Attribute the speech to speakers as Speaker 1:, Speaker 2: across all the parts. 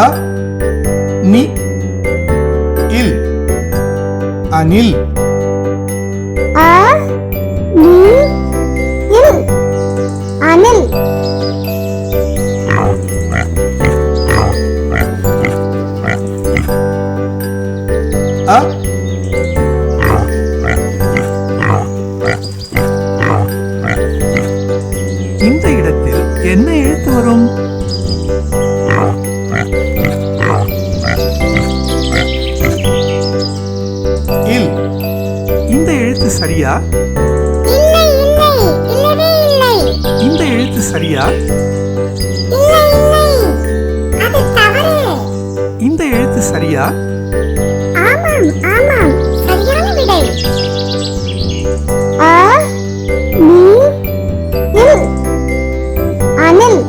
Speaker 1: அ நி இல் அனில்.
Speaker 2: அ நி இல் அனில்.
Speaker 1: அ இந்த இடத்தில் என்ன எழுத்து வரும்? இல். இந்த எழுத்து சரியா?
Speaker 2: இல்லை இல்லை இல்லவே இல்லை.
Speaker 1: இந்த எழுத்து சரியா?
Speaker 2: இல்லை இல்லை அது தவறு.
Speaker 1: இந்த எழுத்து சரியா?
Speaker 2: ஆமாம் ஆமாம் சரியான விடை. அ நி இல் அனில்.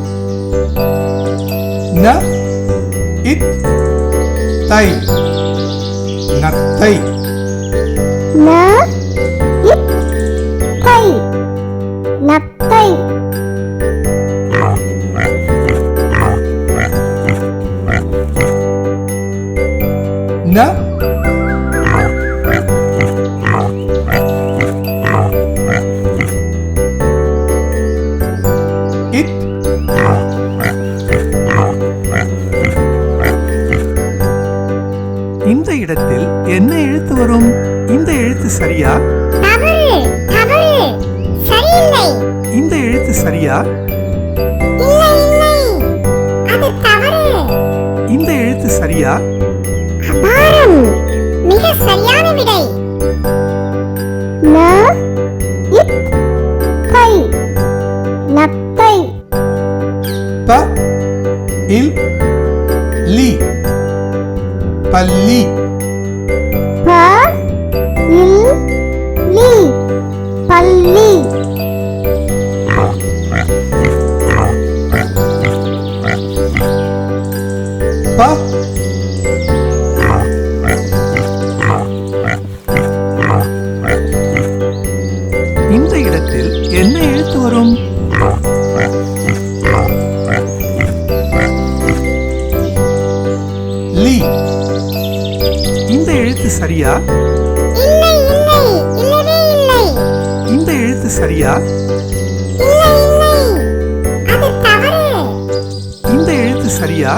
Speaker 1: ந இத் தை நத்தை.
Speaker 2: ந இத் தை நத்தை.
Speaker 1: ந இத் இந்த இடத்தில் என்ன எழுத்து வரும்? இந்த எழுத்து சரியா?
Speaker 2: தவறு தவறு சரியில்லை.
Speaker 1: இந்த எழுத்து சரியா?
Speaker 2: இல்லை இல்லை அது தவறு.
Speaker 1: இந்த எழுத்து சரியா?
Speaker 2: அபாரம் மிக சரியான விடை. ந இத் தை நத்தை.
Speaker 1: ப இல் லி பல்லி.
Speaker 2: ப இல் லி பல்லி.
Speaker 1: ப இந்த இடத்தில் என்ன எழுத்து வரும்? லி. இந்த எழுத்து சரியா?
Speaker 2: இல்லை இல்லை இல்லவே இல்லை.
Speaker 1: இந்த எழுத்து சரியா?
Speaker 2: இல்லை இல்லை அது தவறு.
Speaker 1: இந்த எழுத்து சரியா?